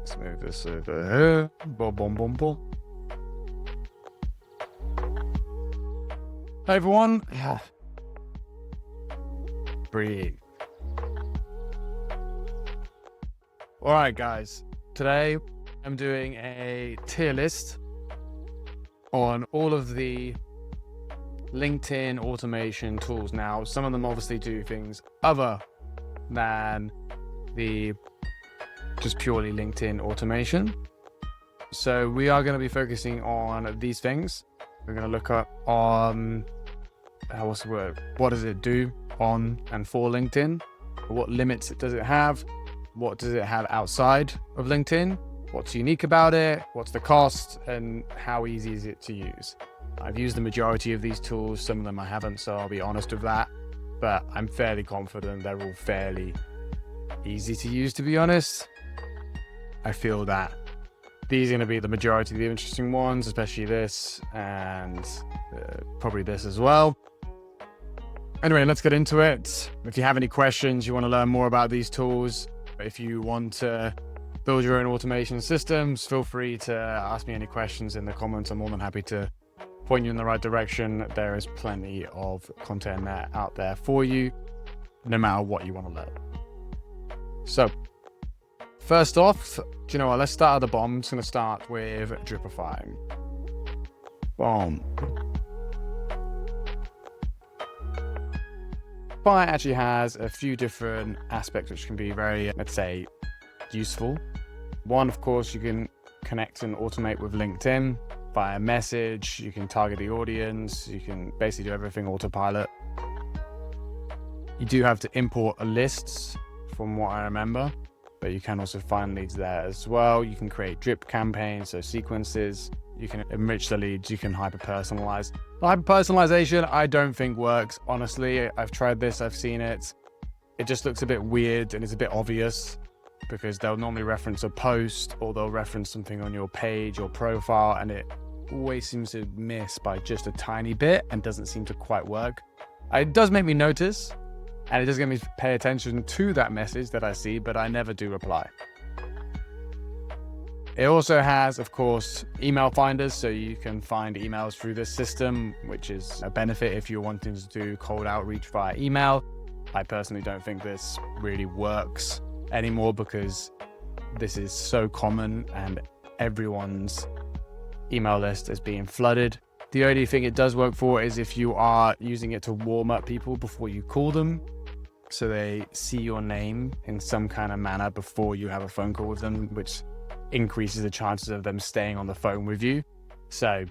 Let's move this over here. Boom, boom, boom, boom. Hey everyone. Yeah. Breathe. All right, guys. Today I'm doing a tier list on all of the LinkedIn automation tools. Now, some of them obviously do things other than the just purely LinkedIn automation. So we are going to be focusing on these things. We're going to look up on what's the word? What does it do on and for LinkedIn? What limits does it have? What does it have outside of LinkedIn? What's unique about it? What's the cost? And how easy is it to use? I've used the majority of these tools. Some of them I haven't, so I'll be honest with that. But I'm fairly confident they're all fairly easy to use, to be honest. I feel that these are going to be the majority of the interesting ones, especially this and probably this as well. Anyway, let's get into it. If you have any questions, you want to learn more about these tools, if you want to build your own automation systems, feel free to ask me any questions in the comments. I'm more than happy to point you in the right direction. There is plenty of content out there for you, no matter what you want to learn. So, first off, do you know what? Let's start at the bottom. I'm just going to start with Dripify. Boom. Dripify actually has a few different aspects which can be very, let's say, useful. One, of course, you can connect and automate with LinkedIn via message. You can target the audience. You can basically do everything autopilot. You do have to import lists from what I remember, but you can also find leads there as well. You can create drip campaigns, so sequences. You can enrich the leads. You can hyper-personalize. Hyper-personalization, I don't think works. Honestly, I've tried this. I've seen it. It just looks a bit weird and it's a bit obvious because they'll normally reference a post or they'll reference something on your page or profile, and it always seems to miss by just a tiny bit and doesn't seem to quite work. It does make me notice, and it does get me to pay attention to that message that I see, but I never do reply. It also has, of course, email finders, so you can find emails through this system, which is a benefit if you're wanting to do cold outreach via email. I personally don't think this really works anymore because this is so common and everyone's email list is being flooded. The only thing it does work for is if you are using it to warm up people before you call them, so they see your name in some kind of manner before you have a phone call with them, which increases the chances of them staying on the phone with you. So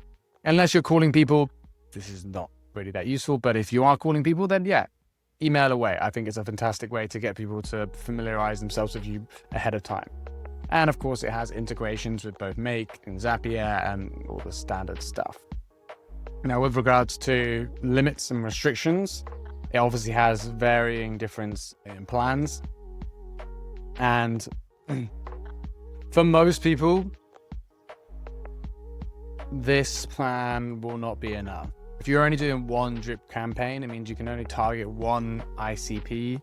unless you're calling people, this is not really that useful. But if you are calling people, then yeah, email away. I think it's a fantastic way to get people to familiarize themselves with you ahead of time. And of course, it has integrations with both Make and Zapier and all the standard stuff. Now, with regards to limits and restrictions, it obviously has varying difference in plans. And for most people, this plan will not be enough. If you're only doing one drip campaign, it means you can only target one ICP.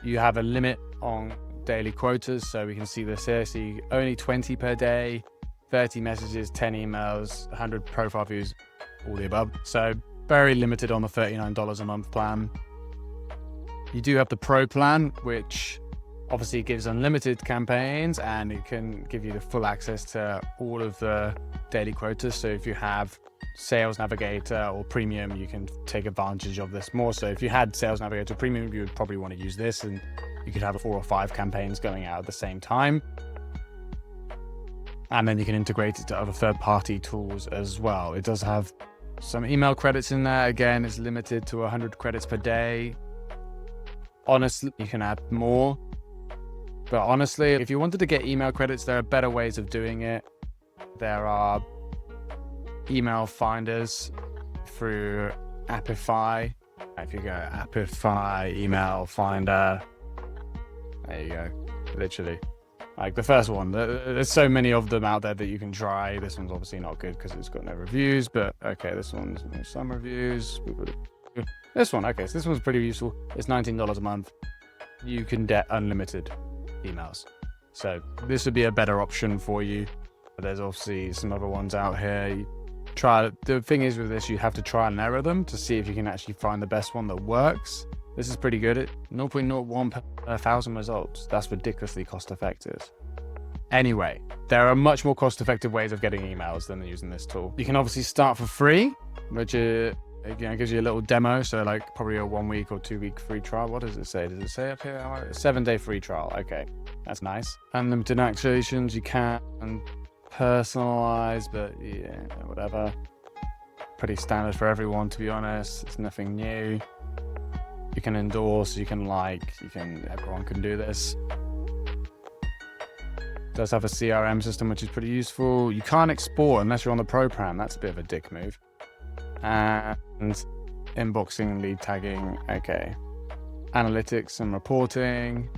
You have a limit on daily quotas, so we can see this here. So only 20 per day, 30 messages, 10 emails, 100 profile views, all the above. So very limited on the $39 a month plan. You do have the Pro plan, which obviously gives unlimited campaigns and it can give you the full access to all of the daily quotas. So if you have Sales Navigator or Premium, you can take advantage of this more. So if you had Sales Navigator Premium, you would probably want to use this and you could have 4 or 5 campaigns going out at the same time. And then you can integrate it to other third-party tools as well. It does have some email credits in there. Again, it's limited to 100 credits per day. Honestly, you can add more. But honestly, if you wanted to get email credits, there are better ways of doing it. There are email finders through Appify. If you go Appify, email finder, there you go, literally. Like the first one, there's so many of them out there that you can try. This one's obviously not good because it's got no reviews, but okay, this one's some reviews. This one, okay, so this one's pretty useful. It's $19 a month. You can get unlimited emails. So this would be a better option for you. There's obviously some other ones out here. The thing is with this, you have to try and error them to see if you can actually find the best one that works. This is pretty good at 0.01 per 1,000 results. That's ridiculously cost effective. Anyway, there are much more cost effective ways of getting emails than using this tool. You can obviously start for free, which gives you a little demo. So like probably a 1 week or 2 week free trial. What does it say? Does it say up here? A 7-day free trial. Okay, that's nice. Unlimited activations. You can personalize, but yeah, whatever. Pretty standard for everyone, to be honest. It's nothing new. You can endorse, everyone can do this. It does have a CRM system, which is pretty useful. You can't export unless you're on the Pro plan. That's a bit of a dick move. And inboxing and lead tagging. Okay. Analytics and reporting.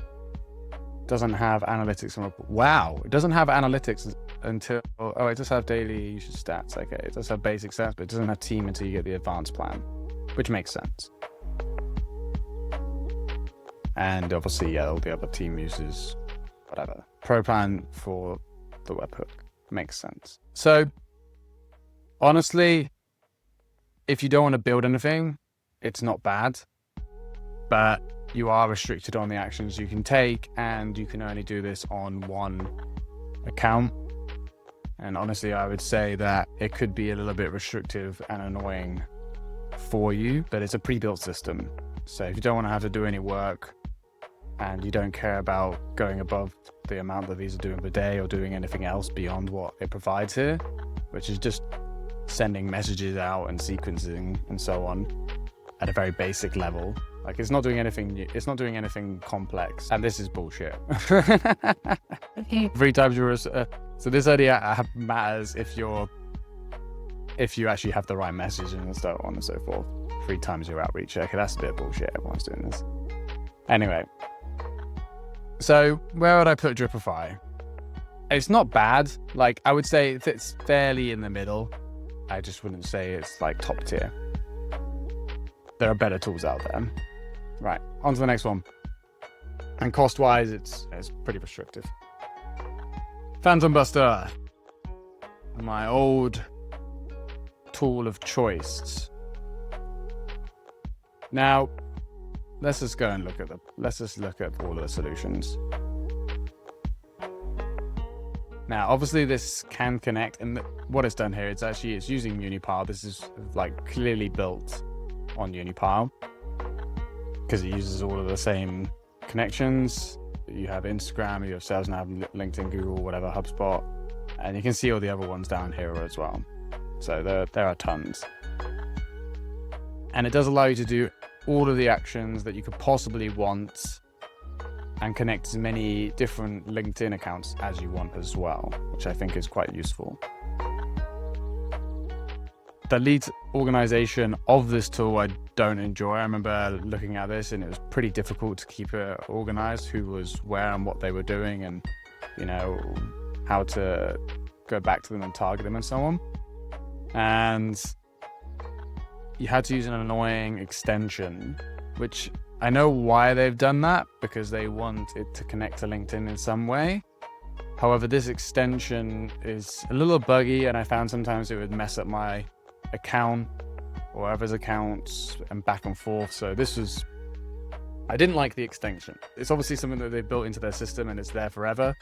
Doesn't have analytics and wow, it doesn't have analytics until it does have daily usage stats. Okay, it does have basic stats, but it doesn't have team until you get the advanced plan, which makes sense. And obviously, yeah, all the other team uses whatever. Pro plan for the webhook makes sense. So honestly, if you don't want to build anything, it's not bad, but you are restricted on the actions you can take, and you can only do this on one account. And honestly, I would say that it could be a little bit restrictive and annoying for you, but it's a pre-built system. So if you don't want to have to do any work and you don't care about going above the amount that these are doing per day or doing anything else beyond what it provides here, which is just sending messages out and sequencing and so on at a very basic level. Like it's not doing anything new, it's not doing anything complex, and this is bullshit. 3 times your so this idea matters if you actually have the right message and so on and so forth. 3 times your outreach. Okay, that's a bit of bullshit. Everyone's doing this. Anyway, so where would I put Dripify? It's not bad. Like I would say it's fairly in the middle. I just wouldn't say it's like top tier. There are better tools out there. Right, on to the next one. And cost-wise, it's pretty restrictive. Phantom Buster, my old tool of choice. Now, let's just go and look at all of the solutions. Now, obviously, this can connect, and what it's done here, it's using Unipile. This is like clearly built on Unipile, because it uses all of the same connections. You have Instagram, you have Sales Nav, LinkedIn, Google, whatever, HubSpot, and you can see all the other ones down here as well. So there are tons. And it does allow you to do all of the actions that you could possibly want and connect as many different LinkedIn accounts as you want as well, which I think is quite useful. The lead organization of this tool I don't enjoy. I remember looking at this and it was pretty difficult to keep it organized, who was where and what they were doing, and how to go back to them and target them and so on. And you had to use an annoying extension, which I know why they've done that, because they want it to connect to LinkedIn in some way. However, this extension is a little buggy, and I found sometimes it would mess up my account or others' accounts and back and forth. So I didn't like the extension. It's obviously something that they built into their system and it's there forever,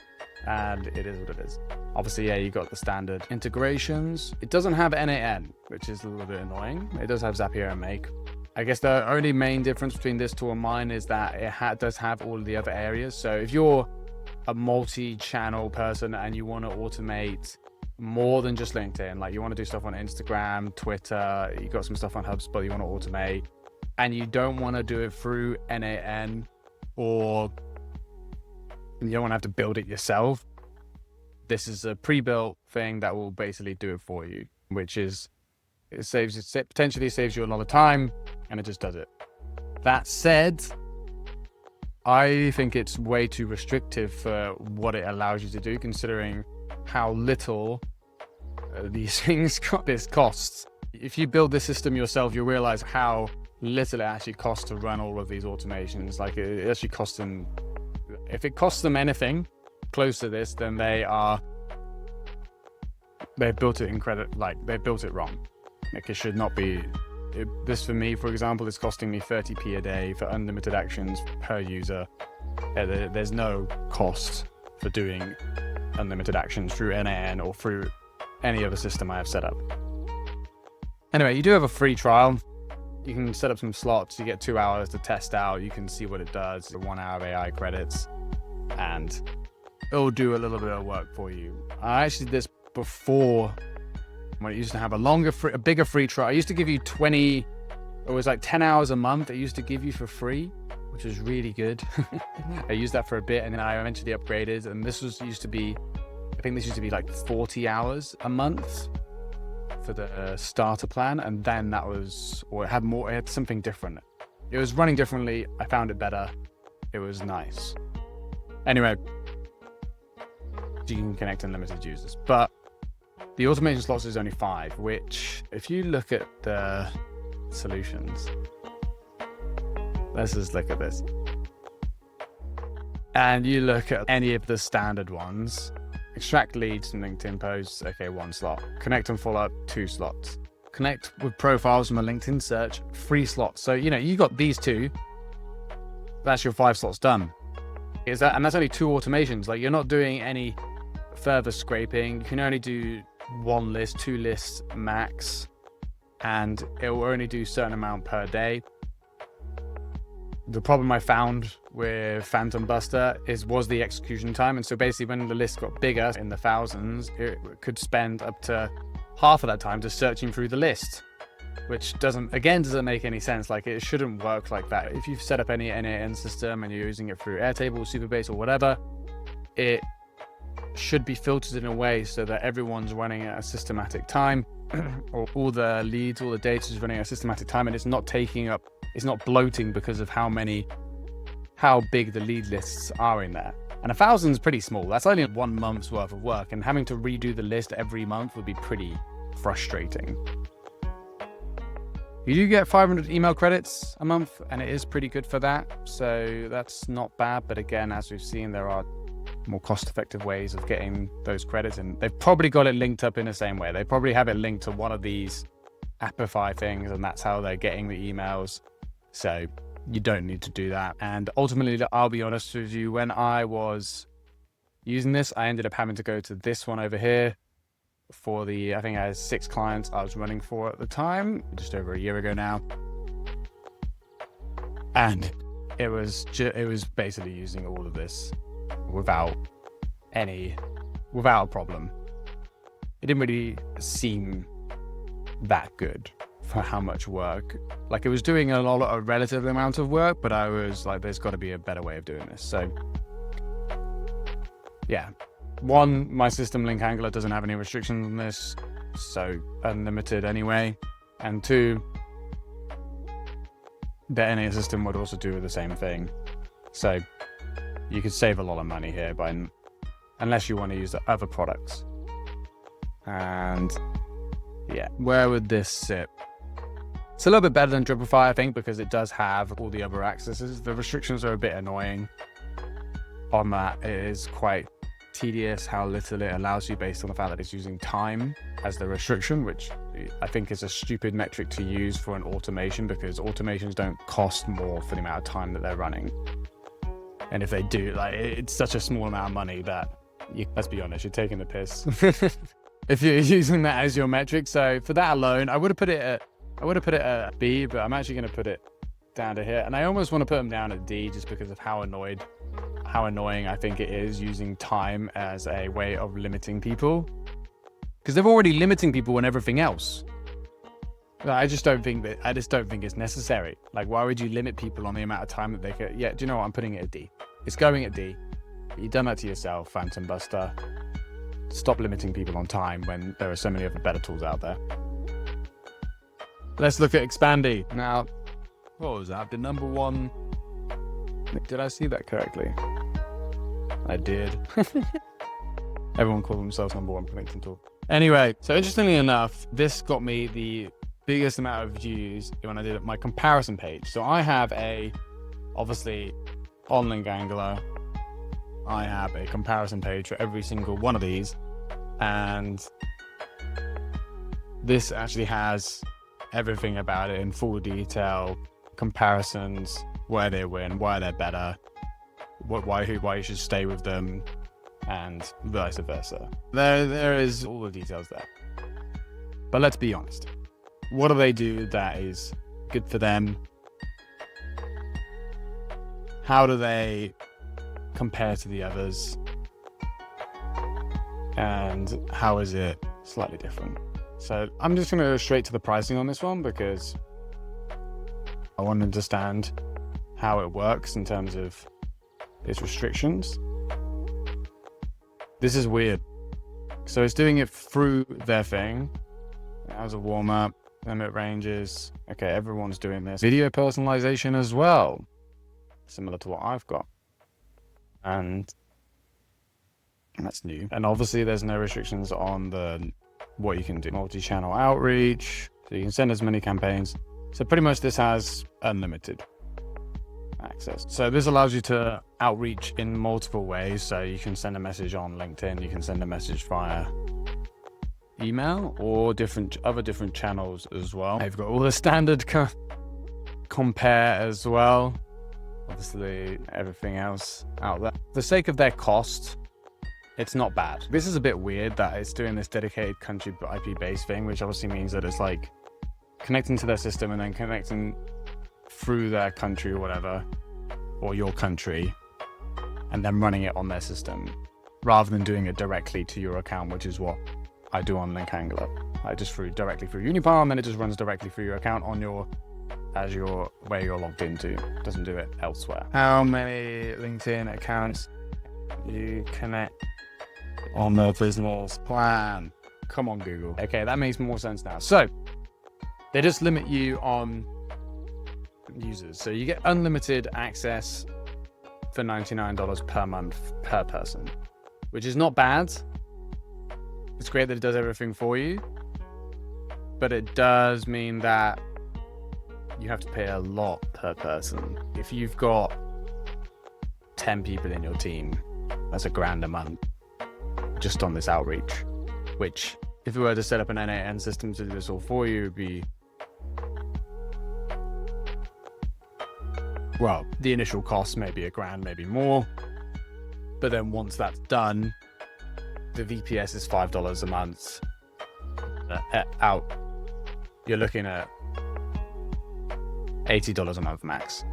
and it is what it is. Obviously, yeah, you got the standard integrations. It doesn't have NAN, which is a little bit annoying. It does have Zapier and Make. I guess the only main difference between this tool and mine is that it does have all of the other areas. So if you're a multi-channel person and you want to automate more than just LinkedIn, like you want to do stuff on Instagram, Twitter, you got some stuff on HubSpot you want to automate, and you don't want to do it through NAN, or you don't want to have to build it yourself, this is a pre-built thing that will basically do it for you, which is, it potentially saves you a lot of time, and it just does it. That said, I think it's way too restrictive for what it allows you to do, considering how little these things costs. If you build this system yourself, you'll realize how little it actually costs to run all of these automations. Like it actually costs them, if it costs them anything, close to this, then they've built it they've built it wrong. Like, it should not be. This for me, for example, is costing me 30p a day for unlimited actions per user. There's no cost for doing unlimited actions through NAN or through any other system I have set up. Anyway, you do have a free trial. You can set up some slots. You get 2 hours to test out. You can see what it does. 1 hour of AI credits, and it'll do a little bit of work for you. I actually did this before, when it used to have a bigger free trial. I used to give you 20, it was like 10 hours a month. It used to give you for free, which was really good. I used that for a bit, and then I eventually upgraded. And this used to be like 40 hours a month for the starter plan, and then that was, or it had something different. It was running differently. I found it better. It was nice. Anyway, you can connect unlimited users, but the automation slots is only 5, which, if you look at the solutions, let's just look at this, and you look at any of the standard ones. Extract leads from LinkedIn posts, okay, 1 slot. Connect and follow up, 2 slots. Connect with profiles from a LinkedIn search, 3 slots. So, you got these 2, that's your 5 slots done. And that's only 2 automations. Like, you're not doing any further scraping. You can only do 1 list, 2 lists max, and it will only do a certain amount per day. The problem I found with Phantom Buster was the execution time. And so basically, when the list got bigger in the thousands, it could spend up to half of that time just searching through the list, which doesn't make any sense. Like, it shouldn't work like that. If you've set up any NAN system and you're using it through Airtable, Supabase, or whatever, it should be filtered in a way so that everyone's running at a systematic time, or all the leads, all the data is running at a systematic time, and it's not bloating because of how big the lead lists are in there. And 1,000 is pretty small. That's only 1 month's worth of work, and having to redo the list every month would be pretty frustrating. You do get 500 email credits a month, and it is pretty good for that. So that's not bad. But again, as we've seen, there are more cost-effective ways of getting those credits, and they've probably got it linked up in the same way. They probably have it linked to one of these Appify things, and that's how they're getting the emails. So you don't need to do that. And ultimately, I'll be honest with you, when I was using this, I ended up having to go to this one over here for I think I had 6 clients I was running for at the time, just over a year ago now. And it was basically using all of this without a problem. It didn't really seem that good for how much work. Like, it was doing a relative amount of work, but I was like, there's got to be a better way of doing this. So yeah, 1, my system LinkAngler doesn't have any restrictions on this, so unlimited anyway. And 2, the NA system would also do the same thing. So you could save a lot of money here unless you want to use the other products. And yeah, where would this sit? It's a little bit better than Dripify, I think, because it does have all the other accesses. The restrictions are a bit annoying on that. It is quite tedious how little it allows you, based on the fact that it's using time as the restriction, which I think is a stupid metric to use for an automation, because automations don't cost more for the amount of time that they're running. And if they do, like, it's such a small amount of money that, let's be honest, you're taking the piss if you're using that as your metric. So for that alone, I would have put it at B, but I'm actually going to put it down to here. And I almost want to put them down at D, just because of how annoying I think it is using time as a way of limiting people, because they're already limiting people on everything else. I just don't think it's necessary. Like, why would you limit people on the amount of time that they could? Yeah, do you know what? I'm putting it at D. It's going at D. You've done that to yourself, Phantom Buster. Stop limiting people on time when there are so many other better tools out there. Let's look at Expandi. Now, what was that? The number 1. Did I see that correctly? I did. Everyone calls themselves number 1 for LinkedIn tool. Anyway, so interestingly enough, this got me the biggest amount of views when I did my comparison page. So I have obviously on LinkAngler, I have a comparison page for every single one of these, and this actually has everything about it in full detail, comparisons, where they win, why they're better, why you should stay with them, and vice versa. There is all the details there. But let's be honest. What do they do that is good for them? How do they compare to the others? And how is it slightly different? So I'm just going to go straight to the pricing on this one because I want to understand how it works in terms of its restrictions. This is weird. So it's doing it through their thing. As a warm-up, limit ranges. Okay, everyone's doing this. Video personalization as well. Similar to what I've got. And that's new. And obviously there's no restrictions on what you can do. Multi-channel outreach. So you can send as many campaigns. So pretty much this has unlimited access. So this allows you to outreach in multiple ways. So you can send a message on LinkedIn. You can send a message via email or other different channels as well. I've got all the standard compare as well. Obviously everything else out there. For the sake of their cost, it's not bad. This is a bit weird that it's doing this dedicated country IP based thing, which obviously means that it's like connecting to their system and then connecting through their country or whatever, or your country, and then running it on their system rather than doing it directly to your account, which is what I do on LinkAngler. I just directly through Unipile, and then it just runs directly through your account on where you're logged into. It doesn't do it elsewhere. How many LinkedIn accounts you connect on the business plan? Come on, Google. Okay, that makes more sense now. So they just limit you on users. So you get unlimited access for $99 per month per person, which is not bad. It's great that it does everything for you, but it does mean that you have to pay a lot per person. If you've got 10 people in your team, that's $1,000 a month just on this outreach, which if we were to set up an N8N system to do this all for you, it would be, well, the initial cost may be $1,000, maybe more, but then once that's done, the VPS is $5 a month. You're looking at $80 a month max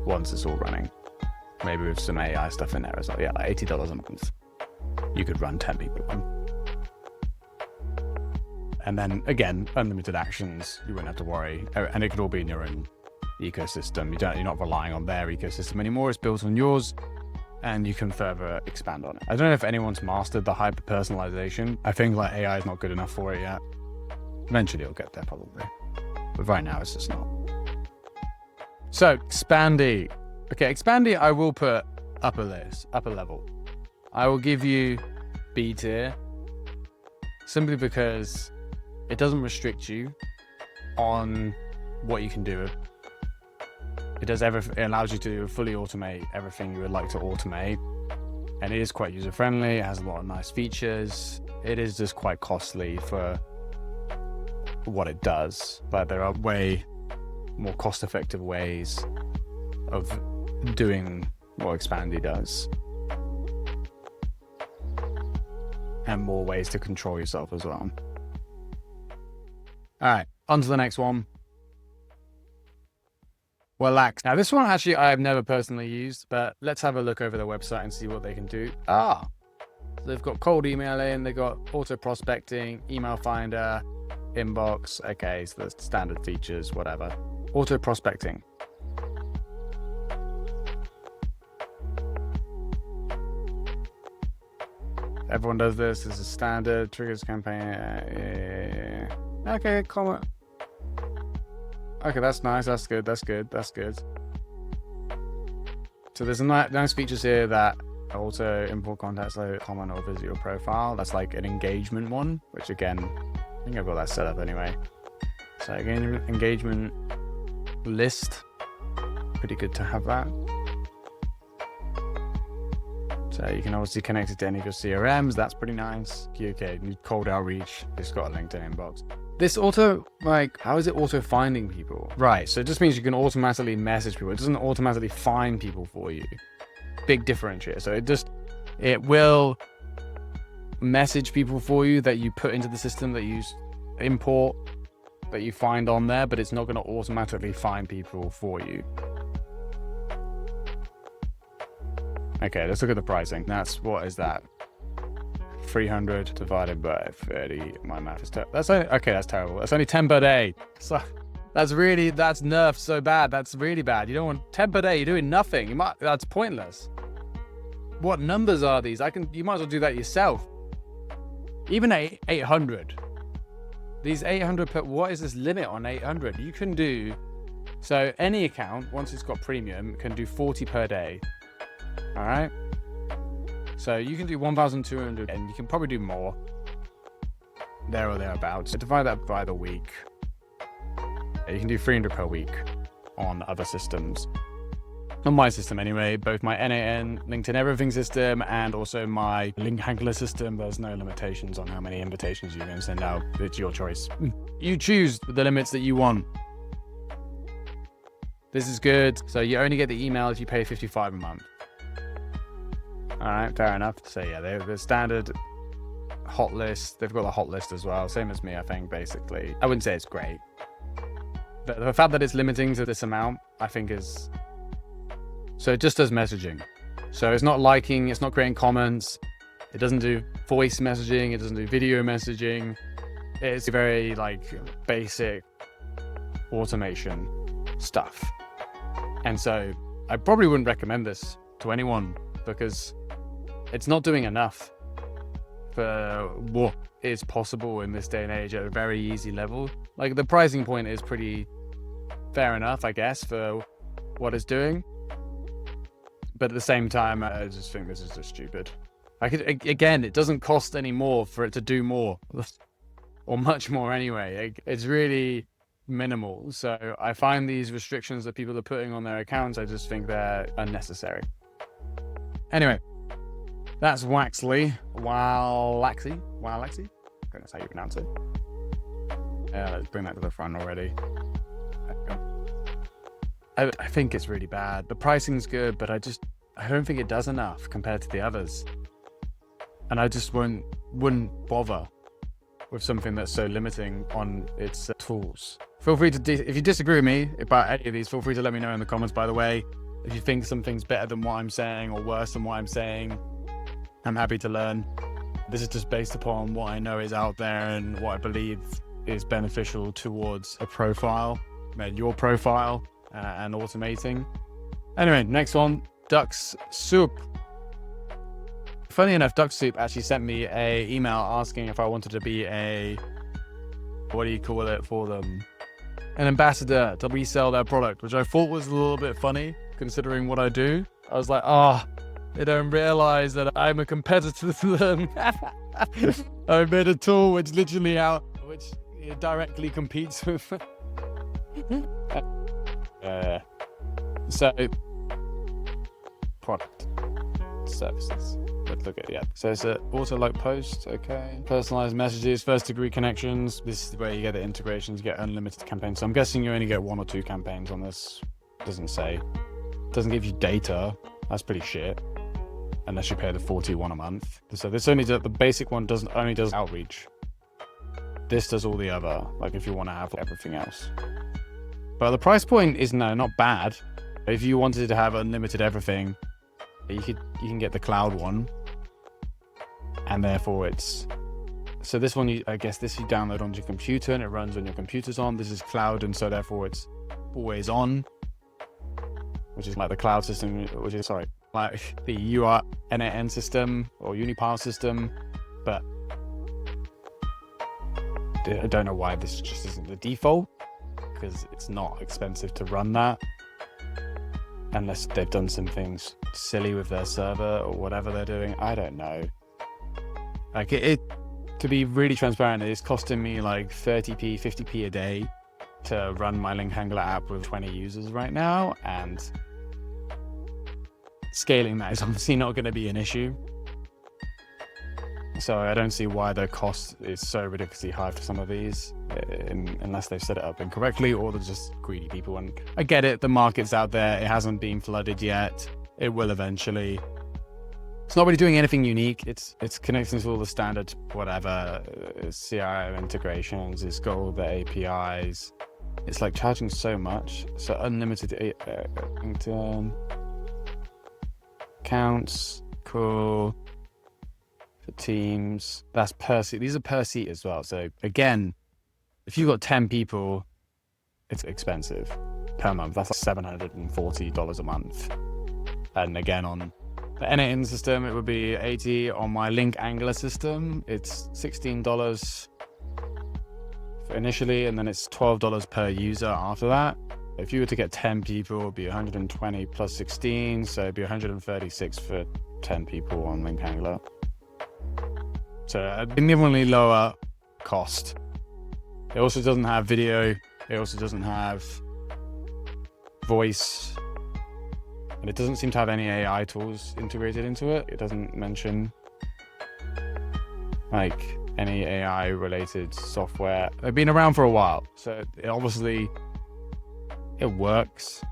once it's all running. Maybe with some AI stuff in there as well. Yeah, like $80 a month. You could run 10 people on. And then again, unlimited actions. You wouldn't have to worry, and it could all be in your own ecosystem. You're not relying on their ecosystem anymore. It's built on yours, and you can further expand on it. I don't know if anyone's mastered the hyper-personalization. I think like AI is not good enough for it yet. Eventually it'll get there probably, but right now it's just not. So Expandi. Okay, Expandi I will put upper level. I will give you B tier simply because it doesn't restrict you on what you can do. It does everything. It allows you to fully automate everything you would like to automate, and it is quite user friendly. It has a lot of nice features. It is just quite costly for what it does, but there are way more cost-effective ways of doing what Expandi does, and more ways to control yourself as well. All right, on to the next one. Waalaxy. Now this one actually I have never personally used, but let's have a look over their website and see what they can do. So they've got cold emailing, they've got auto prospecting, email finder, inbox. Okay, so the standard features, whatever. Auto prospecting. Everyone does this. This is standard. Triggers campaign. Yeah. Okay, comment. Okay, that's nice. That's good. That's good. That's good. So there's some nice features here that also import contacts, like comment or visit your profile. That's like an engagement one, which again, I think I've got that set up anyway. So again, engagement list. Pretty good to have that. So you can obviously connect it to any of your CRMs. That's pretty nice. Okay, cold outreach. It's got a LinkedIn inbox. This auto, like, how is it auto finding people? Right, so it just means you can automatically message people. It doesn't automatically find people for you. Big differentiator. So it will message people for you that you put into the system, that you import, that you find on there, but it's not going to automatically find people for you. Okay, let's look at the pricing. What is that? 300 divided by 30. My math is terrible. That's terrible. That's only 10 per day. So that's nerfed so bad. That's really bad. You don't want 10 per day. You're doing nothing. That's pointless. What numbers are these? You might as well do that yourself. Even 800. These 800 per, what is this limit on 800? You can do, so any account, once it's got premium, can do 40 per day. All right. So you can do 1,200 and you can probably do more. There or thereabouts. So divide that by the week. You can do 300 per week on other systems. On my system anyway, both my NAN, LinkedIn Everything system, and also my LinkAngler system, there's no limitations on how many invitations you can send out. It's your choice. You choose the limits that you want. This is good. So you only get the email if you pay $55 a month. All right, fair enough. So yeah, they're the standard hot list. They've got the hot list as well. Same as me, I think, basically. I wouldn't say it's great. But the fact that it's limiting to this amount, I think is... So it just does messaging. So it's not liking, it's not creating comments. It doesn't do voice messaging. It doesn't do video messaging. It's very like basic automation stuff. And so I probably wouldn't recommend this to anyone because it's not doing enough for what is possible in this day and age at a very easy level. Like the pricing point is pretty fair enough, I guess, for what it's doing. But at the same time, I just think this is just stupid. Again, it doesn't cost any more for it to do more, or much more anyway. It's really minimal. So I find these restrictions that people are putting on their accounts, I just think they're unnecessary. Anyway, that's Waalaxy. Waalaxy? That's how you pronounce it. Let's bring that to the front already. I think it's really bad. The pricing's good, but I don't think it does enough compared to the others. And I just wouldn't bother with something that's so limiting on its tools. Feel free to, if you disagree with me about any of these, feel free to let me know in the comments, by the way. If you think something's better than what I'm saying or worse than what I'm saying, I'm happy to learn. This is just based upon what I know is out there and what I believe is beneficial towards a profile, your profile, and automating. Anyway, next one, Dux-Soup. Funny enough, Dux-Soup actually sent me an email asking if I wanted to be a, what do you call it for them? An ambassador to resell their product, which I thought was a little bit funny considering what I do. I was like, they don't realize that I'm a competitor to them. I made a tool which directly competes with so product services. Let's look at So it's an auto like post, okay. Personalized messages, first degree connections. This is where you get the integrations, you get unlimited campaigns. So I'm guessing you only get 1 or 2 campaigns on this. Doesn't say. Doesn't give you data. That's pretty shit. Unless you pay the 41 a month. So this only does, the basic one only does outreach. This does all the other, like if you want to have everything else. But the price point is not bad. If you wanted to have unlimited everything, you can get the cloud one. And therefore so this one, I guess this you download onto your computer and it runs when your computer's on. This is cloud, and so therefore it's always on, which is like the cloud system, like the NAN system or Unipile system. But I don't know why this just isn't the default, because it's not expensive to run that, unless they've done some things silly with their server or whatever they're doing. I don't know. Like to be really transparent, it's costing me like 30p, 50p a day to run my LinkAngler app with 20 users right now, and scaling that is obviously not going to be an issue. So I don't see why the cost is so ridiculously high for some of these, unless they've set it up incorrectly or they're just greedy people. And I get it, the market's out there, it hasn't been flooded yet, it will eventually. It's not really doing anything unique. It's connecting to all the standard whatever, CRM integrations, it's got all the APIs. It's like charging so much. So unlimited LinkedIn accounts, cool. For teams, that's per seat. These are per seat as well. So again, if you've got 10 people, it's expensive per month. That's like $740 a month. And again, on the NAN system, it would be $80. On my LinkAngler system, it's $16 initially, and then it's $12 per user after that. If you were to get 10 people, it would be 120 plus 16, so it'd be 136 for 10 people on LinkAngler. So a significantly lower cost. It also doesn't have video. It also doesn't have voice. And it doesn't seem to have any AI tools integrated into it. It doesn't mention like any AI related software. They've been around for a while. So obviously it works.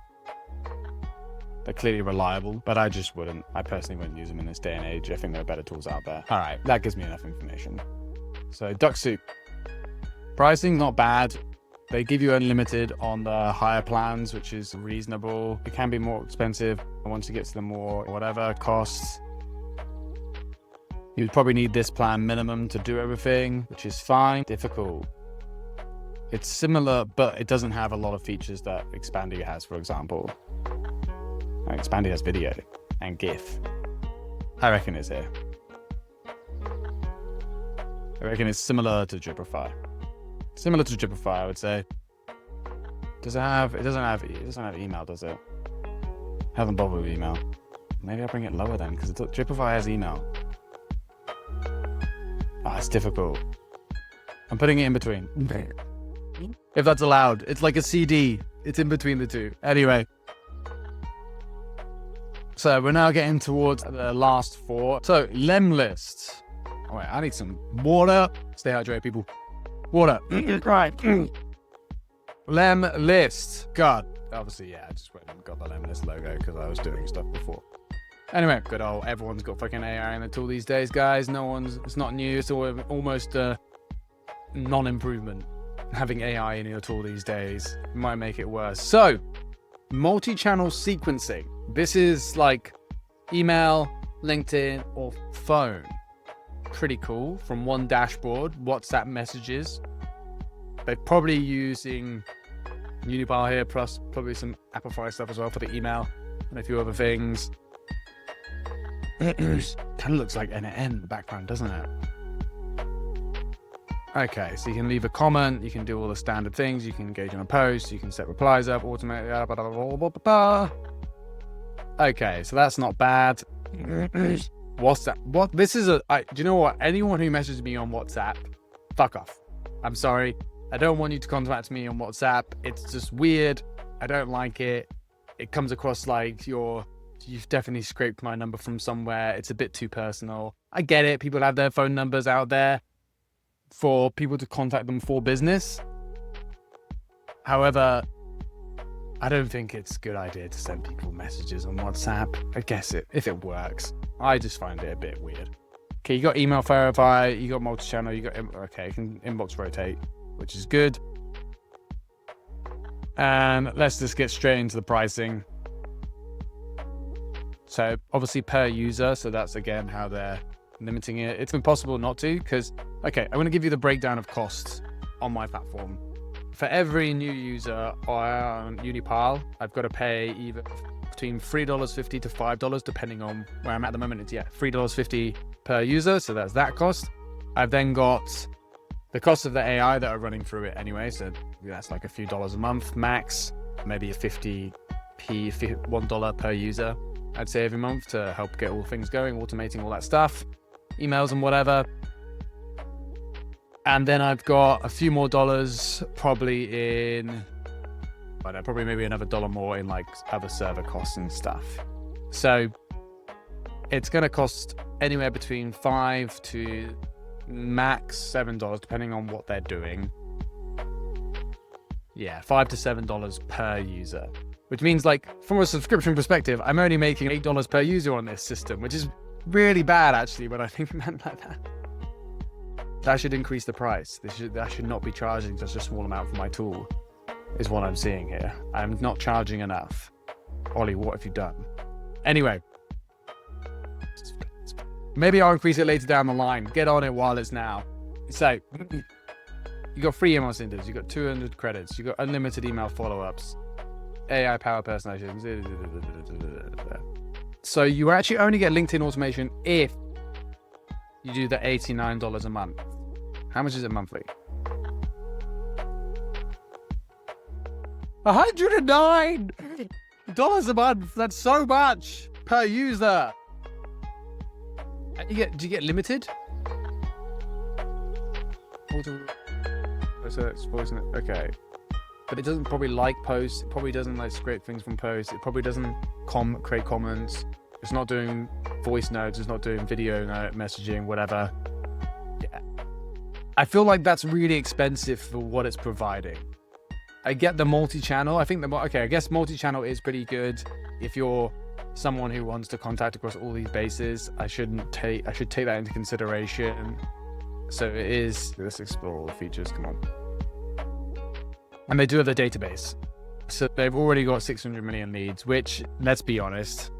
They're clearly reliable, but I personally wouldn't use them in this day and age. I think there are better tools out there. All right, that gives me enough information. So Dux-Soup. Pricing, not bad. They give you unlimited on the higher plans, which is reasonable. It can be more expensive once you get to the more whatever costs. You'd probably need this plan minimum to do everything, which is fine. Difficult. It's similar, but it doesn't have a lot of features that Expandi has, for example. Expandi has video and GIF. I reckon it's here. I reckon it's similar to Dripify. Similar to Dripify, I would say. It doesn't have email, does it? Hasn't bothered with email. Maybe I'll bring it lower then, because Dripify has email. It's difficult. I'm putting it in between. If that's allowed. It's like a CD. It's in between the two. Anyway. So we're now getting towards the last four. So Lemlist. Oh wait, I need some water. Stay hydrated, people. Water. Right. Lemlist. God. Obviously, yeah, I just went and got the Lemlist logo because I was doing stuff before. Anyway, good old, everyone's got fucking AI in the tool these days, guys. It's not new. It's almost a non-improvement. Having AI in your tool these days might make it worse. So, multi-channel sequencing. This is like email, LinkedIn, or phone. Pretty cool. From one dashboard, WhatsApp messages. They're probably using Unipile here, plus probably some Amplify stuff as well for the email and a few other things. Kind of looks like NN in the background, doesn't it? Okay, so you can leave a comment, you can do all the standard things, you can engage in a post, you can set replies up, automate. Okay, so that's not bad. WhatsApp. What? This is do you know what? Anyone who messages me on WhatsApp, fuck off. I'm sorry. I don't want you to contact me on WhatsApp. It's just weird. I don't like it. It comes across like you've definitely scraped my number from somewhere. It's a bit too personal. I get it. People have their phone numbers out there for people to contact them for business. However, I don't think it's a good idea to send people messages on WhatsApp. I guess if it works. I just find it a bit weird. Okay, you got email verify, you got multi-channel, you can inbox rotate, which is good. And let's just get straight into the pricing. So obviously per user, so that's again how they're limiting it. It's impossible not to, because, okay, I'm going to give you the breakdown of costs on my platform. For every new user on Unipile, I've got to pay either between $3.50 to $5, depending on where I'm at the moment. It's $3.50 per user, so that's that cost. I've then got the cost of the AI that are running through it anyway, so that's like a few dollars a month max, maybe a 50p, $1 per user, I'd say every month to help get all things going, automating all that stuff, emails and whatever. And then I've got a few more dollars probably in, probably maybe another $1 more in like other server costs and stuff. So it's going to cost anywhere between $5 to max $7, depending on what they're doing. Yeah, $5 to $7 per user, which means, like, from a subscription perspective, I'm only making $8 per user on this system, which is really bad, actually, when I think about it like that. That should increase the price. I should not be charging such a small amount for my tool, is what I'm seeing here. I'm not charging enough. Ollie, what have you done? Anyway, maybe I'll increase it later down the line. Get on it while it's now. So, you got free email senders, you got 200 credits, you got unlimited email follow-ups, AI power personalization. So you actually only get LinkedIn automation if you do the $89 a month. How much is it monthly? $109 a month. That's so much per user. And do you get limited? Okay. But it doesn't probably like posts. It probably doesn't like scrape things from posts. It probably doesn't create comments. It's not doing voice notes. It's not doing video note messaging, whatever. Yeah. I feel like that's really expensive for what it's providing. I get the multi-channel. I think I guess multi-channel is pretty good if you're someone who wants to contact across all these bases. I should take that into consideration. So it is. Let's explore all the features. Come on. And they do have the database. So they've already got 600 million leads, which, let's be honest,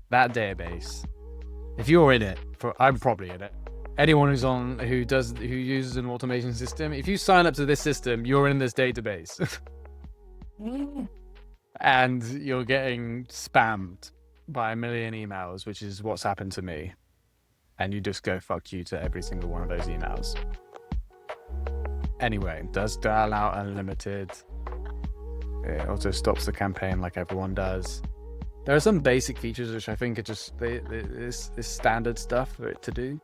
that database, if you're in it, I'm probably in it. Anyone who uses an automation system, if you sign up to this system, you're in this database. And you're getting spammed by a million emails, which is what's happened to me. And you just go fuck you to every single one of those emails. Anyway, does dial out unlimited. It also stops the campaign like everyone does. There are some basic features which I think are just this standard stuff for it to do.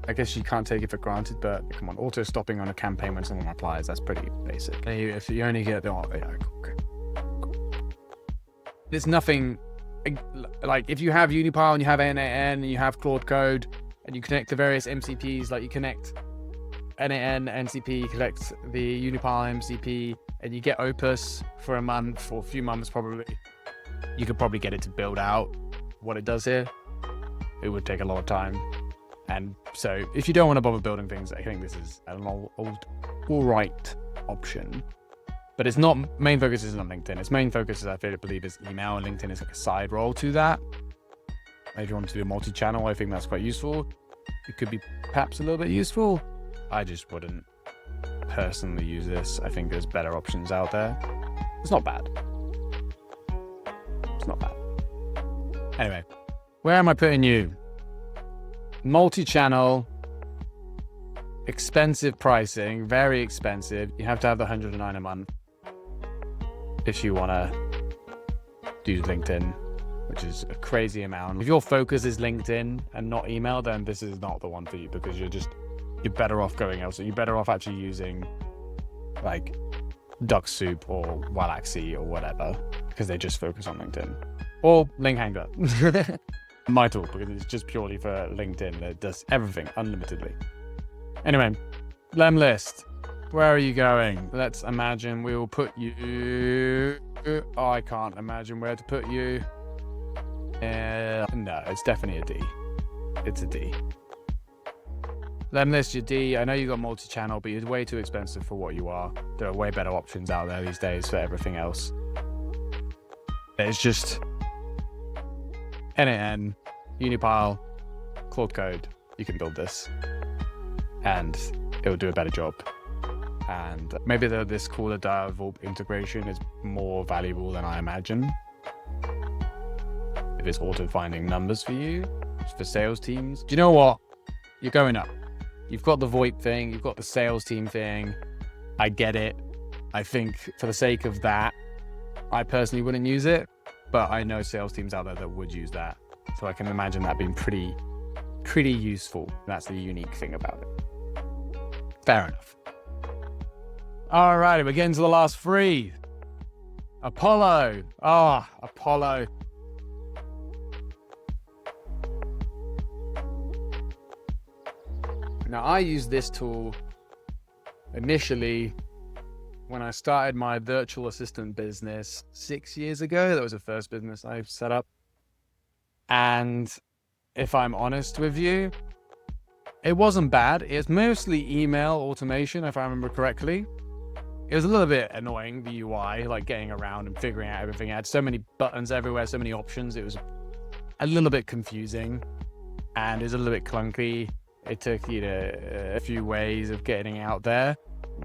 I guess you can't take it for granted, but come on, auto stopping on a campaign when someone applies, that's pretty basic. If you only get the there's nothing like if you have Unipile and you have NAN and you have Claude code and you connect the various MCPs, like you connect NAN, NCP, you connect the Unipile MCP, and you get Opus for a month or a few months probably. You could probably get it to build out what it does here. It would take a lot of time. And so if you don't want to bother building things, I think this is an all right option. But its main focus isn't on LinkedIn. Its main focus is, I believe, is email, and LinkedIn is like a side role to that. If you want to do a multi-channel, I think that's quite useful. It could be perhaps a little bit useful. I just wouldn't personally use this. I think there's better options out there. It's not bad. It's not bad. Anyway, where am I putting you? Multi-channel, expensive pricing, very expensive. You have to have the $109 a month if you want to do LinkedIn, which is a crazy amount. If your focus is LinkedIn and not email, then this is not the one for you, because you're better off going elsewhere. You're better off actually using like Dux-Soup or Waalaxy or whatever, because they just focus on LinkedIn, or LinkAngler. My tool, because it's just purely for LinkedIn. It does everything unlimitedly. Anyway, Lemlist, where are you going? Let's imagine we will put you. Oh, I can't imagine where to put you. No, it's definitely a D. It's a D. Lemlist, you're D. I know you got multi-channel, but you're way too expensive for what you are. There are way better options out there these days for everything else. It's just NAN, Unipile, Claude code. You can build this, and it will do a better job. And maybe this caller dial vault integration is more valuable than I imagine. If it's auto finding numbers for you, for sales teams. Do you know what? You're going up. You've got the VoIP thing, you've got the sales team thing. I get it. I think for the sake of that, I personally wouldn't use it, but I know sales teams out there that would use that. So I can imagine that being pretty useful. That's the unique thing about it. Fair enough. All right, we're getting to the last three. Apollo. Apollo. Now, I used this tool initially when I started my virtual assistant business 6 years ago. That was the first business I set up. And if I'm honest with you, it wasn't bad. It's mostly email automation, if I remember correctly. It was a little bit annoying, the UI, like getting around and figuring out everything. It had so many buttons everywhere, so many options. It was a little bit confusing and it was a little bit clunky. It took, you know, a few ways of getting out there.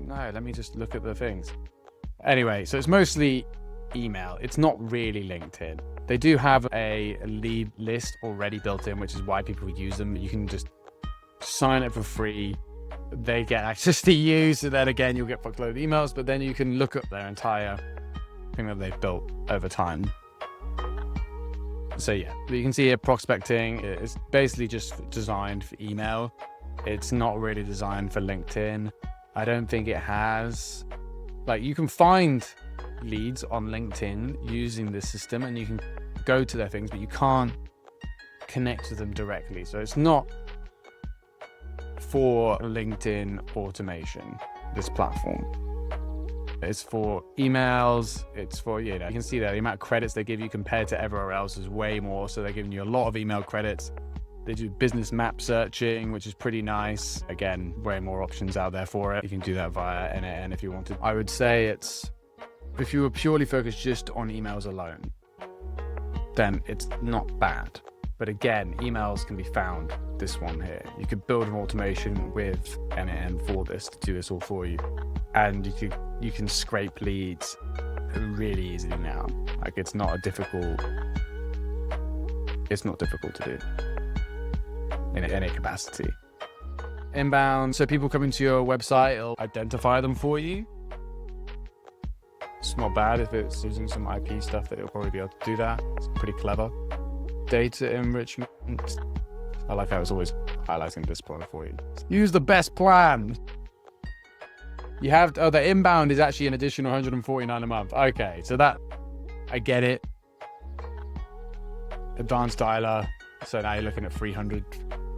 No, let me just look at the things. Anyway, so it's mostly email. It's not really LinkedIn. They do have a lead list already built in, which is why people use them. You can just sign up for free. They get access to you. So then again, you'll get fuckload of emails, but then you can look up their entire thing that they've built over time. So yeah, you can see here prospecting is basically just designed for email. It's not really designed for LinkedIn. I don't think it has, like, you can find leads on LinkedIn using this system and you can go to their things, but you can't connect with them directly. So it's not for LinkedIn automation, this platform. It's for emails. It's for, you know, you can see that the amount of credits they give you compared to everywhere else is way more. So they're giving you a lot of email credits. They do business map searching, which is pretty nice. Again, way more options out there for it. You can do that via NAN if you wanted. I would say it's, if you were purely focused just on emails alone, then it's not bad. But again, emails can be found, this one here. You could build an automation with NAN for this to do this all for you. And you can scrape leads really easily now. Like, it's not difficult to do in any capacity. Inbound, so people coming to your website, it'll identify them for you. It's not bad if it's using some IP stuff, that it'll probably be able to do that. It's pretty clever. Data enrichment. I like how it's always highlighting this point for you. Use the best plan. You have to, the inbound is actually an additional $149 a month. Okay, so that, I get it. Advanced dialer. So now you're looking at 300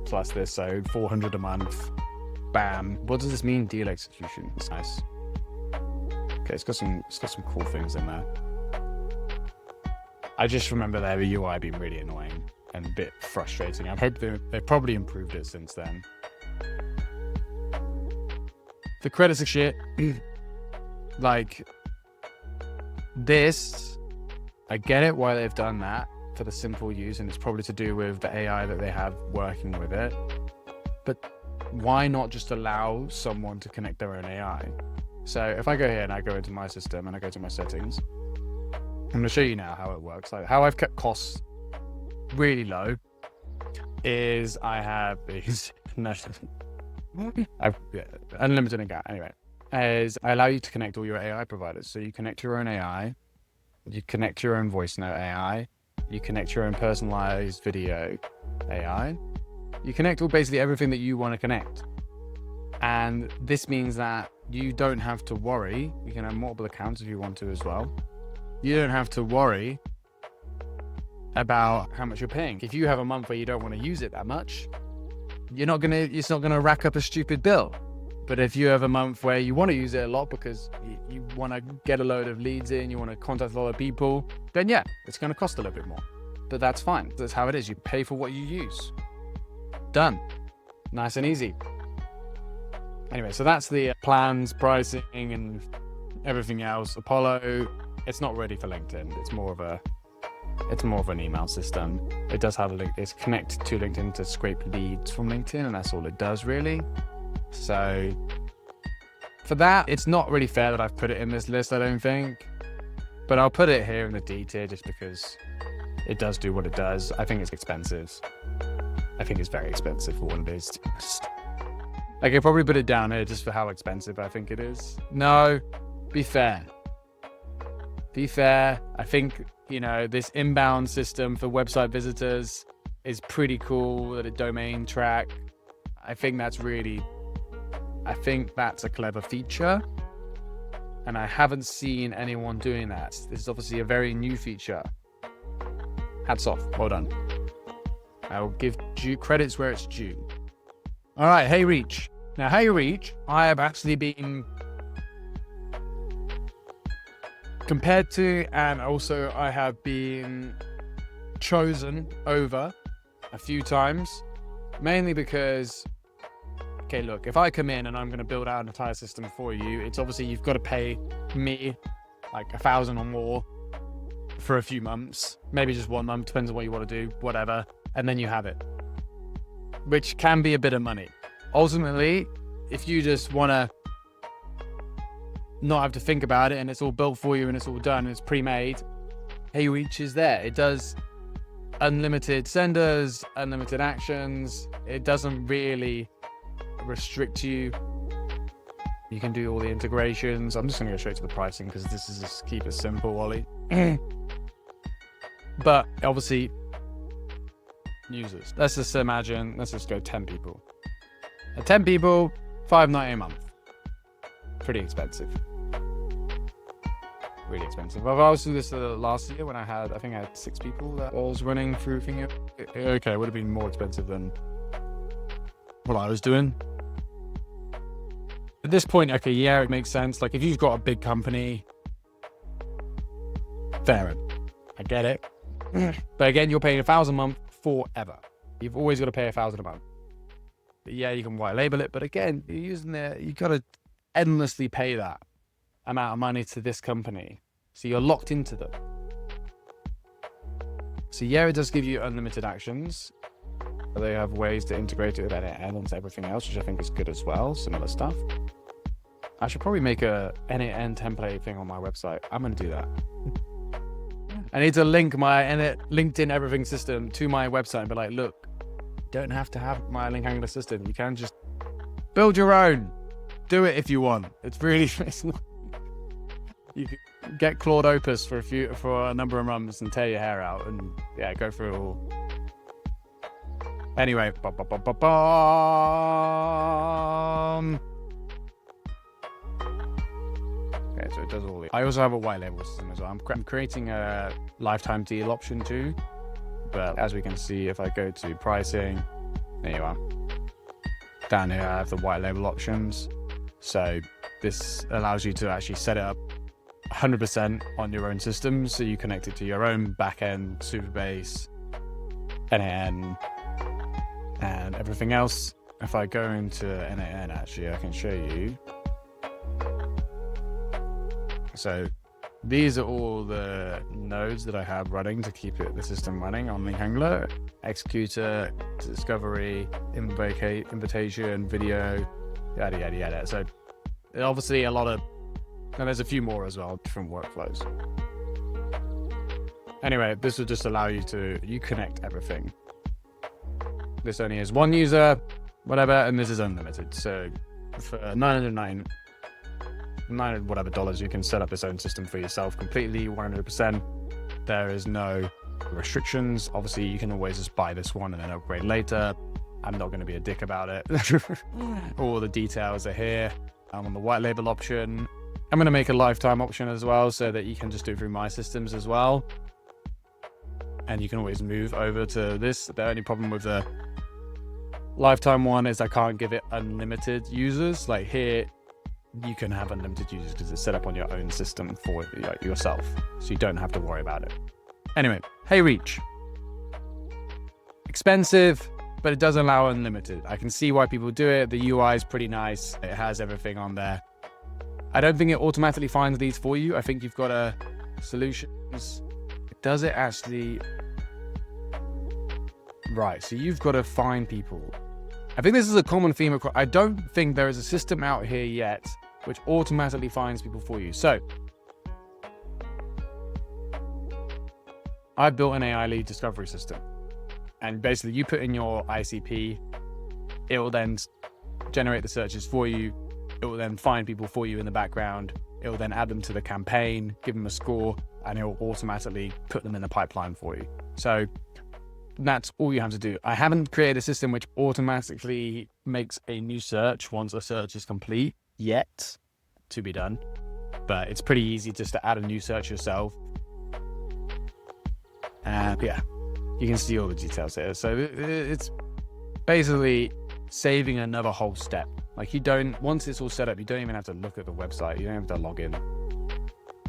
plus this, so 400 a month. Bam. What does this mean? Deal execution. It's nice. Okay, it's got some cool things in there. I just remember their UI being really annoying and a bit frustrating. I've heard they've probably improved it since then. The credits are shit. Like, this, I get it why they've done that for the simple use, and it's probably to do with the AI that they have working with it. But why not just allow someone to connect their own AI? So if I go here and I go into my system and I go to my settings, I'm going to show you now how it works. Like, how I've kept costs really low is I have these unlimited account. Anyway, is I allow you to connect all your AI providers. So you connect your own AI, you connect your own voice note AI, you connect your own personalized video AI, you connect all basically everything that you want to connect. And this means that you don't have to worry. You can have multiple accounts if you want to as well. You don't have to worry about how much you're paying. If you have a month where you don't want to use it that much, it's not gonna rack up a stupid bill. But if you have a month where you want to use it a lot because you want to get a load of leads in, you want to contact a lot of people, then yeah, it's going to cost a little bit more. But that's fine. That's how it is. You pay for what you use. Done. Nice and easy. Anyway, so that's the plans, pricing, and everything else. Apollo, it's not ready for LinkedIn. It's more of an email system. It does have a link. It's connected to LinkedIn to scrape leads from LinkedIn, and that's all it does really. So for that, it's not really fair that I've put it in this list, I don't think. But I'll put it here in the D tier just because it does do what it does. I think it's expensive. I think it's very expensive for what it is. I could probably put it down here just for how expensive I think it is. No, be fair. Be fair. I think, this inbound system for website visitors is pretty cool, that a domain track. I think that's a clever feature. And I haven't seen anyone doing that. This is obviously a very new feature. Hats off. Well done. I will give due credits where it's due. All right, HeyReach. Now, HeyReach, I have actually been compared to, and also I have been chosen over a few times, mainly because, okay, look, if I come in and I'm going to build out an entire system for you, it's obviously you've got to pay me like 1,000 or more for a few months, maybe just 1 month, depends on what you want to do, whatever, and then you have it, which can be a bit of money. Ultimately, if you just want to not have to think about it and it's all built for you and it's all done and it's pre-made, HeyReach is there. It does unlimited senders, unlimited actions. It doesn't really restrict you. You can do all the integrations. I'm just going to go straight to the pricing because this is just keep it simple, Wally. But obviously, users. Let's just imagine, let's just go 10 people. At 10 people, $5.90 a month. Pretty expensive. Really expensive. I've also this last year when I think I had 6 people that I was running through thinking, okay, it would have been more expensive than what I was doing. At this point, okay, yeah, it makes sense. Like if you've got a big company, fair enough. I get it. But again, you're paying $1,000 a month forever. You've always got to pay $1,000 a month. But yeah, you can white label it, but again, you're using it, you got to endlessly pay that amount of money to this company. So you're locked into them. So yeah, it does give you unlimited actions. They have ways to integrate it with N8N and everything else, which I think is good as well. Similar stuff. I should probably make a N8N template thing on my website. I'm going to do that. I need to link my LinkedIn everything system to my website and be like, look, you don't have to have my LinkAngler system. You can just build your own. Do it if you want. It's really, it's not, you can get Claude Opus for a number of months and tear your hair out and yeah, go through it all. Anyway, okay, so it does all the. I also have a white label system as well. I'm creating a lifetime deal option too, but as we can see, if I go to pricing, there you are. Down here, I have the white label options. So this allows you to actually set it up 100% on your own system. So you connect it to your own backend, Superbase, N8N, and everything else. If I go into N8N, actually, I can show you. So these are all the nodes that I have running to keep the system running on LinkAngler. Executor, discovery, invitation, video, yada, yada, yada. So obviously a lot of, and there's a few more as well, different workflows. Anyway, this will just allow you to, connect everything. This only has one user, whatever, and this is unlimited. So for $900 whatever dollars, you can set up this own system for yourself completely, 100%. There is no restrictions. Obviously, you can always just buy this one and then upgrade later. I'm not going to be a dick about it. All the details are here. I'm on the white label option. I'm going to make a lifetime option as well so that you can just do it through my systems as well. And you can always move over to this. The only problem with the lifetime one is I can't give it unlimited users. Like here, you can have unlimited users because it's set up on your own system for yourself. So you don't have to worry about it. Anyway, HeyReach. Expensive, but it does allow unlimited. I can see why people do it. The UI is pretty nice. It has everything on there. I don't think it automatically finds these for you. I think you've got a solutions. Does it actually? Right, so you've got to find people. I think this is a common theme across. I don't think there is a system out here yet which automatically finds people for you. So I built an AI lead discovery system. And basically you put in your ICP, it will then generate the searches for you. It will then find people for you in the background. It will then add them to the campaign, give them a score, and it will automatically put them in the pipeline for you. So that's all you have to do. I haven't created a system which automatically makes a new search once a search is complete yet, to be done. But it's pretty easy just to add a new search yourself. And yeah, you can see all the details here. So it's basically saving another whole step. Like once it's all set up, you don't even have to look at the website. You don't have to log in.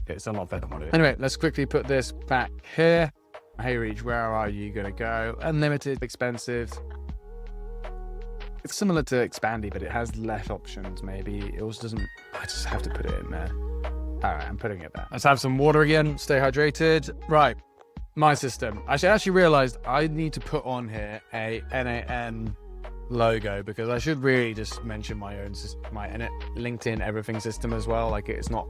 It's a lot better than what it is. Anyway, let's quickly put this back here. HeyReach, where are you gonna go? Unlimited, expensive. It's similar to Expandi, but it has less options maybe. It also doesn't, I just have to put it in there. All right, I'm putting it there. Let's have some water again, stay hydrated. Right, my system. I actually realized I need to put on here a NAN logo because I should really just mention my LinkedIn everything system as well. Like it's not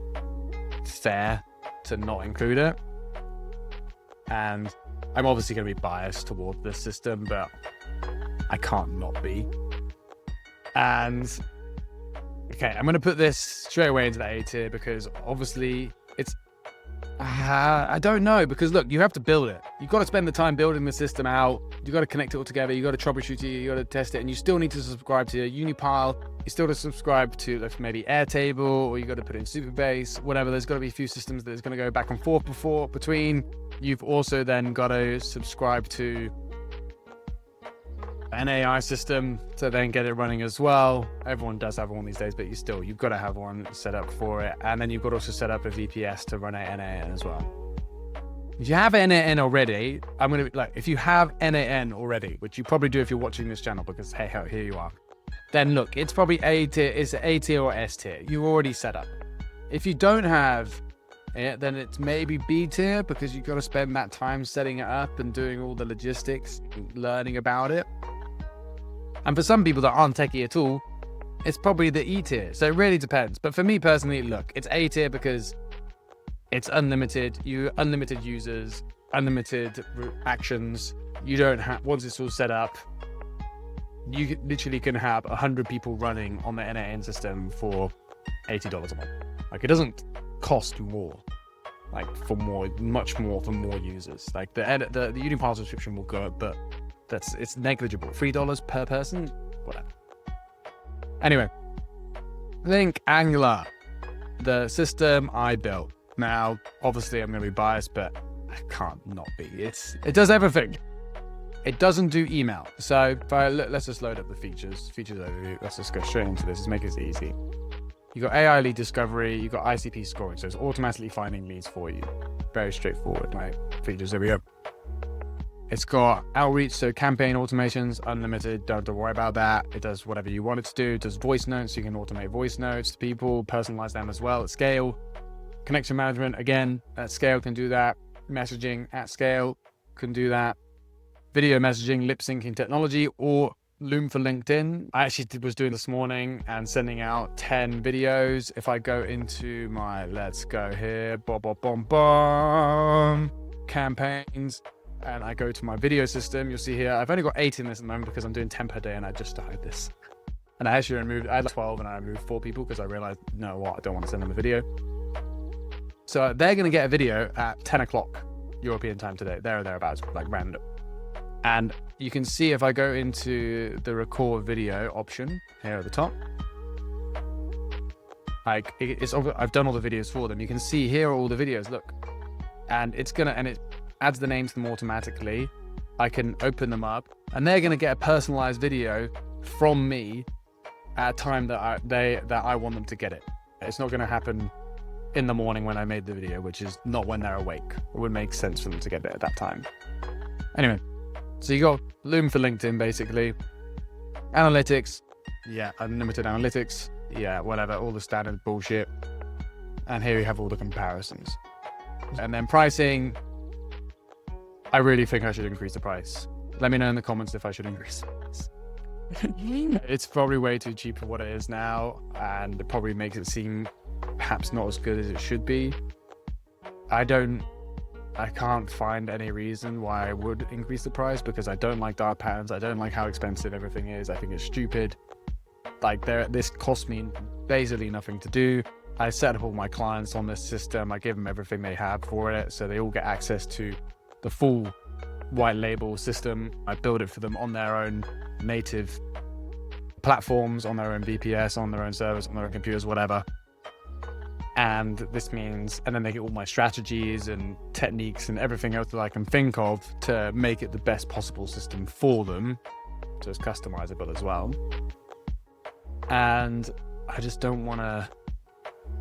fair to not include it. And I'm obviously going to be biased toward this system, but I can't not be. And okay, I'm going to put this straight away into the A tier because obviously it's, I don't know, because look, you have to build it. You've got to spend the time building the system out. You've got to connect it all together. You've got to troubleshoot it. You've got to test it. And you still need to subscribe to Unipile. You still have to subscribe to like maybe Airtable, or you got to put in Superbase, whatever. There's got to be a few systems that's going to go back and forth between. You've also then got to subscribe to an AI system to then get it running as well. Everyone does have one these days, but you've got to have one set up for it. And then you've got to also set up a VPS to run a NAN as well. If you have NAN already, I'm going to like, if you have NAN already, which you probably do if you're watching this channel, because hey, here you are, then look, it's probably A tier, it's A tier or S tier. You're already set up. If you don't have it, then it's maybe B tier because you've got to spend that time setting it up and doing all the logistics, learning about it. And for some people that aren't techie at all, it's probably the E tier. So it really depends. But for me personally, look, it's A tier because it's unlimited. Unlimited users, unlimited actions. You don't have, once it's all set up, you literally can have 100 people running on the NAN system for $80 a month. Like it doesn't cost more, like much more for more users. Like the Unipile subscription will go up, but it's negligible. $3 per person, whatever. Anyway, LinkAngler, the system I built. Now, obviously, I'm going to be biased, but I can't not be. It does everything. It doesn't do email. So let's just load up the features overview. Let's just go straight into this. Let's make it easy. You got AI lead discovery. You got ICP scoring, so it's automatically finding leads for you. Very straightforward, right? Features. There we go. It's got outreach, so campaign automations, unlimited, don't have to worry about that. It does whatever you want it to do. It does voice notes, you can automate voice notes to people, personalize them as well at scale. Connection management, again, at scale can do that. Messaging at scale can do that. Video messaging, lip syncing technology, or Loom for LinkedIn. I actually was doing this morning and sending out 10 videos. If I go into my, let's go here, campaigns, and I go to my video system, you'll see here, I've only got 8 in this at the moment because I'm doing 10 per day and I just started this. And I actually I had 12 and I removed 4 people because I realized, you know what, I don't want to send them a video. So they're going to get a video at 10 o'clock European time today, there or thereabouts, like random. And you can see if I go into the record video option here at the top, like I've done all the videos for them. You can see here are all the videos, look, and it adds the names to them automatically. I can open them up and they're going to get a personalized video from me at a time that I want them to get it. It's not going to happen in the morning when I made the video, which is not when they're awake. It would make sense for them to get it at that time. Anyway, so you got Loom for LinkedIn, basically. Analytics, yeah, unlimited analytics, yeah, whatever, all the standard bullshit. And here you have all the comparisons. And then pricing, I really think I should increase the price. Let me know in the comments if I should increase the price. It's probably way too cheap for what it is now, and it probably makes it seem perhaps not as good as it should be. I can't find any reason why I would increase the price because I don't like dark patterns. I don't like how expensive everything is. I think it's stupid. Like this cost me basically nothing to do. I set up all my clients on this system. I give them everything they have for it, so they all get access to the full white label system. I build it for them on their own native platforms, on their own VPS, on their own servers, on their own computers, whatever. And this means, and then they get all my strategies and techniques and everything else that I can think of to make it the best possible system for them. so it's customizable as well. And I just don't want to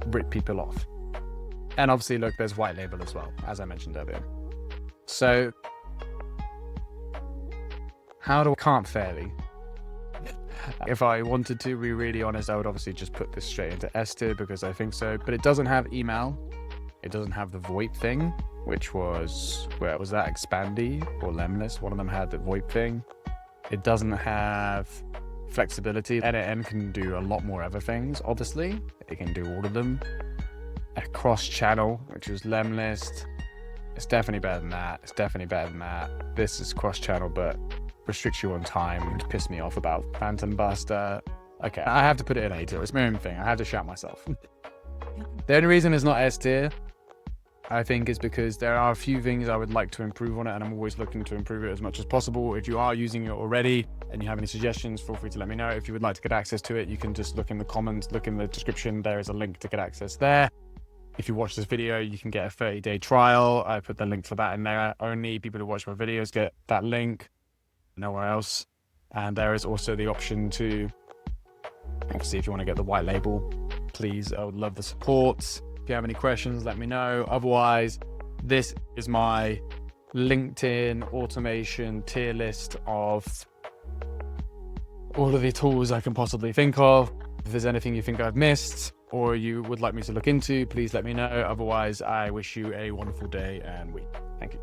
rip people off. And obviously, look, there's white label as well, as I mentioned earlier. So can't fairly. If I wanted to be really honest, I would obviously just put this straight into S tier because I think so, but it doesn't have email. It doesn't have the VoIP thing, which was, where was that, Expandi or Lemlist? One of them had the VoIP thing. It doesn't have flexibility. Edit can do a lot more other things, obviously. It can do all of them. A cross-channel, which was Lemlist. It's definitely better than that. It's definitely better than that. This is cross-channel, but restricts you on time. It pissed me off about Phantom Buster. Okay, I have to put it in A tier. It's my own thing. I have to shout myself. The only reason it's not S tier, I think, is because there are a few things I would like to improve on it, and I'm always looking to improve it as much as possible. If you are using it already and you have any suggestions, feel free to let me know. If you would like to get access to it, you can just look in the comments, look in the description. There is a link to get access there. If you watch this video, you can get a 30-day trial. I put the link for that in there. Only people who watch my videos get that link, nowhere else. And there is also the option to, obviously, if you want to get the white label, please, I would love the support. If you have any questions, let me know. Otherwise, this is my LinkedIn automation tier list of all of the tools I can possibly think of. If there's anything you think I've missed or you would like me to look into, please let me know. Otherwise, I wish you a wonderful day and week. Thank you.